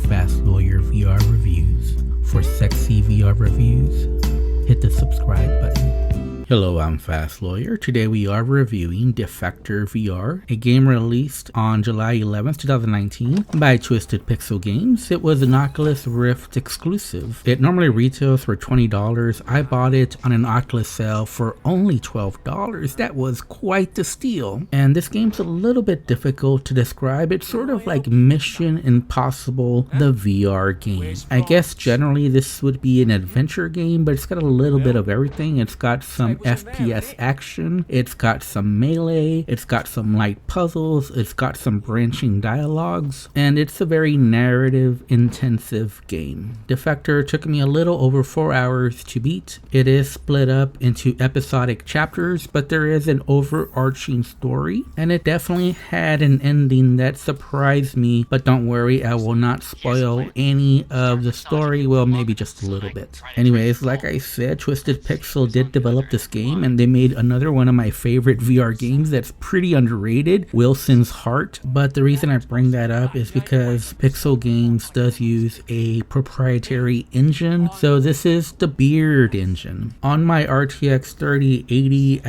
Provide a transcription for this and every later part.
Fast Lawyer VR Reviews. For sexy VR reviews, hit the subscribe button. Hello, I'm Fast Lawyer. Today we are reviewing Defector VR, a game released on July 11th, 2019 by Twisted Pixel Games. It was an Oculus Rift exclusive. It normally retails for $20. I bought it on an Oculus sale for only $12. That was quite the steal. And this game's a little bit difficult to describe. It's sort of like Mission Impossible, the VR game. I guess generally this would be an adventure game, but it's got a little bit of everything. It's got some FPS action, it's got some melee, it's got some light puzzles, it's got some branching dialogues, and it's a very narrative intensive game. Defector took me a little over 4 hours to beat. It is split up into episodic chapters, but there is an overarching story, and it definitely had an ending that surprised me, but don't worry, I will not spoil any of the story, well, maybe just a little bit. Anyways, like I said, Twisted Pixel did develop this game, and they made another one of my favorite VR games that's pretty underrated, Wilson's Heart. But the reason I bring that up is because Pixel Games does use a proprietary engine. So this is the Beard engine. On my RTX 3080,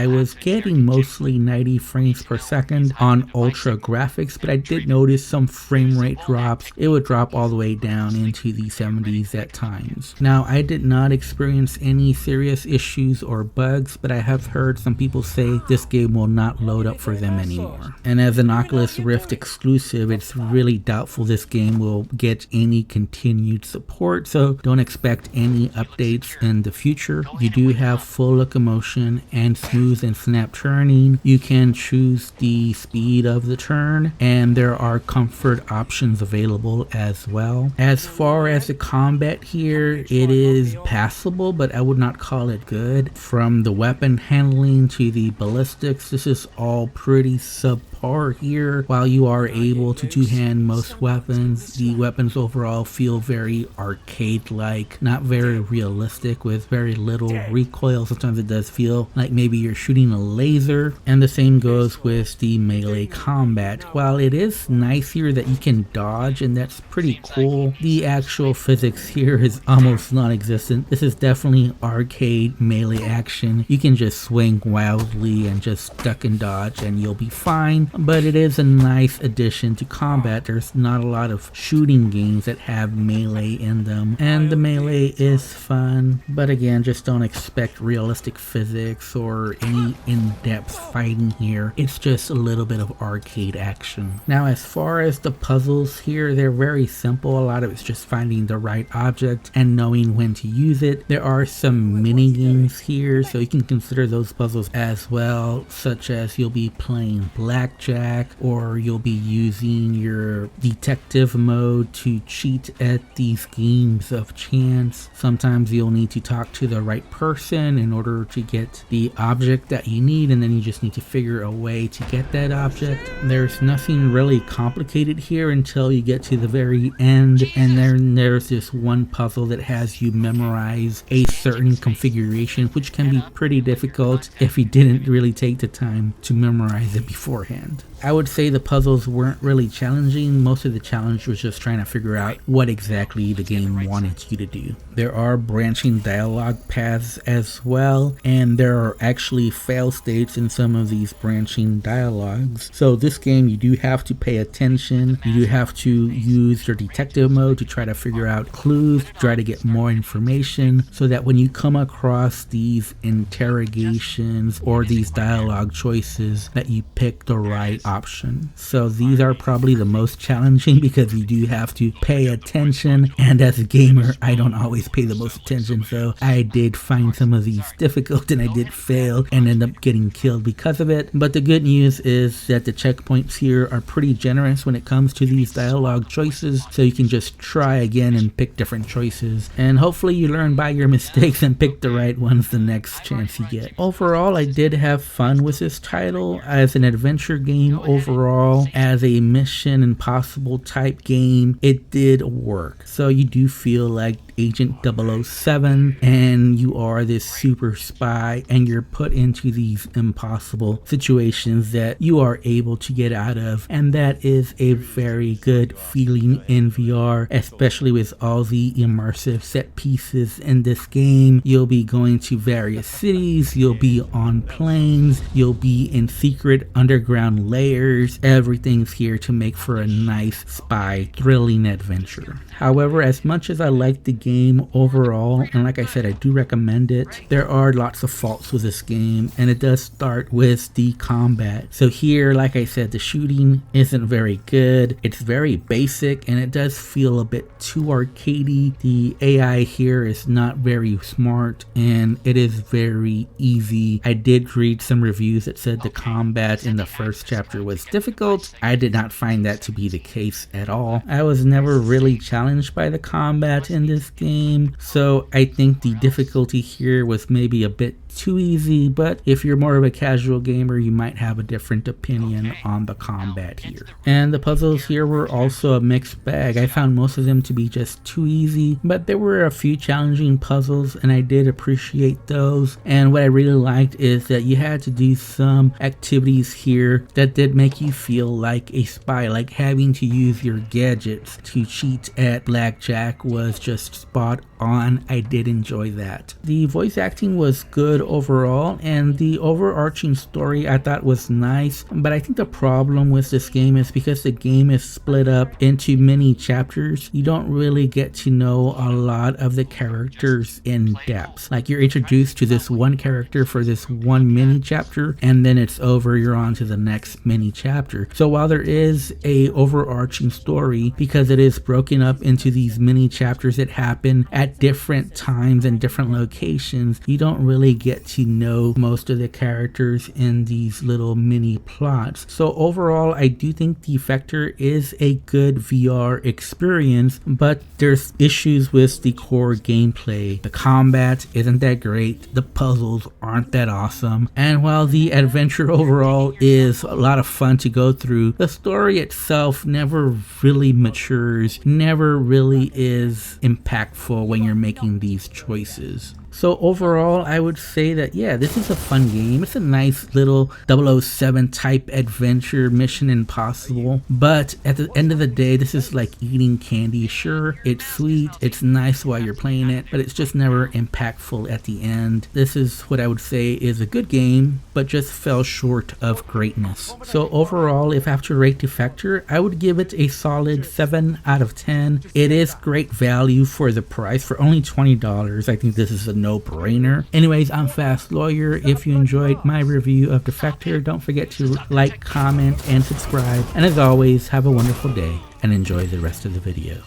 I was getting mostly 90 frames per second on ultra graphics, but I did notice some frame rate drops. It would drop all the way down into the 70s at times. Now, I did not experience any serious issues or bugs, but I have heard some people say this game will not load up for them anymore. And as an Oculus Rift exclusive, it's really doubtful this game will get any continued support, so don't expect any updates in the future. You do have full locomotion and smooth and snap turning. You can choose the speed of the turn, and there are comfort options available as well. As far as the combat here, it is passable, but I would not call it good. From the weapon handling to the ballistics, this is all pretty subpar here. While you are able to two-hand most weapons, the weapons overall feel very arcade-like, not very realistic, with very little recoil. Sometimes it does feel like maybe you're shooting a laser, and the same goes with the melee combat. While it is nice here that you can dodge, and that's pretty cool, the actual physics here is almost non-existent. This is definitely arcade melee action. You can just swing wildly and just duck and dodge and you'll be fine, but it is a nice addition to combat. There's not a lot of shooting games that have melee in them, and the melee is fun, but again, just don't expect realistic physics or any in-depth fighting here. It's just a little bit of arcade action. Now, as far as the puzzles here, they're very simple. A lot of it's just finding the right object and knowing when to use it. There are some mini games here, so you can consider those puzzles as well, such as you'll be playing blackjack, or you'll be using your detective mode to cheat at these games of chance. Sometimes you'll need to talk to the right person in order to get the object that you need, and then you just need to figure a way to get that object. There's nothing really complicated here until you get to the very end, and then there's this one puzzle that has you memorize a certain configuration, which can be pretty difficult if you didn't really take the time to memorize it beforehand. I would say the puzzles weren't really challenging. Most of the challenge was just trying to figure out what exactly the game wanted you to do. There are branching dialogue paths as well, and there are actually fail states in some of these branching dialogues. So this game, you do have to pay attention. You do have to use your detective mode to try to figure out clues, to try to get more information, so that when you come across these interrogations or these dialogue choices, that you pick the right option. So these are probably the most challenging because you do have to pay attention, and as a gamer, I don't always pay the most attention, so I did find some of these difficult and I did fail and end up getting killed because of it. But the good news is that the checkpoints here are pretty generous when it comes to these dialogue choices, so you can just try again and pick different choices, and hopefully you learn by your mistakes and pick the right ones the next chance you get. Overall, I did have fun with this title. As an adventure game overall, as a Mission Impossible type game, it did work. So you do feel like Agent 007, and you are this super spy, and you're put into these impossible situations that you are able to get out of, and that is a very good feeling in VR, especially with all the immersive set pieces in this game. You'll be going to various cities, you'll be on planes, you'll be in secret underground layers. Everything's here to make for a nice spy thrilling adventure. However, as much as I like the game overall, and like I said, I do recommend it, there are lots of faults with this game, and it does start with the combat. So here, like I said, the shooting isn't very good. It's very basic, and it does feel a bit too arcadey. The AI here is not very smart, and it is very easy. I did read some reviews that said the combat in the first chapter was difficult. I did not find that to be the case at all. I was never really challenged by the combat in this game, so I think the difficulty here was maybe a bit too easy, but if you're more of a casual gamer, you might have a different opinion on the combat here. And the puzzles here were also a mixed bag. I found most of them to be just too easy, but there were a few challenging puzzles, and I did appreciate those. And what I really liked is that you had to do some activities here that did make you feel like a spy, like having to use your gadgets to cheat at blackjack was just spot on. I did enjoy that. The voice acting was good overall, and the overarching story I thought was nice, but I think the problem with this game is because the game is split up into many chapters, you don't really get to know a lot of the characters in depth. Like, you're introduced to this one character for this one mini chapter, and then it's over, you're on to the next mini chapter. So while there is a overarching story, because it is broken up into these mini chapters that happen at different times and different locations, you don't really get to know most of the characters in these little mini plots. So overall, I do think Defector is a good VR experience, but there's issues with the core gameplay. The combat isn't that great, the puzzles aren't that awesome, and while the adventure overall is a lot of fun to go through, the story itself never really matures, never really is impactful when you're making these choices. So overall, I would say that, yeah, this is a fun game. It's a nice little 007 type adventure, Mission Impossible. But at the end of the day, this is like eating candy. Sure, it's sweet, it's nice while you're playing it, but it's just never impactful at the end. This is what I would say is a good game, but just fell short of greatness. So overall, if I have to rate Defector, I would give it a solid 7 out of 10. It is great value for the price. For only $20, I think this is a no-brainer. Anyways, I'm Fast Lawyer. If you enjoyed my review of Defector, don't forget to like, comment, and subscribe. And as always, have a wonderful day and enjoy the rest of the video.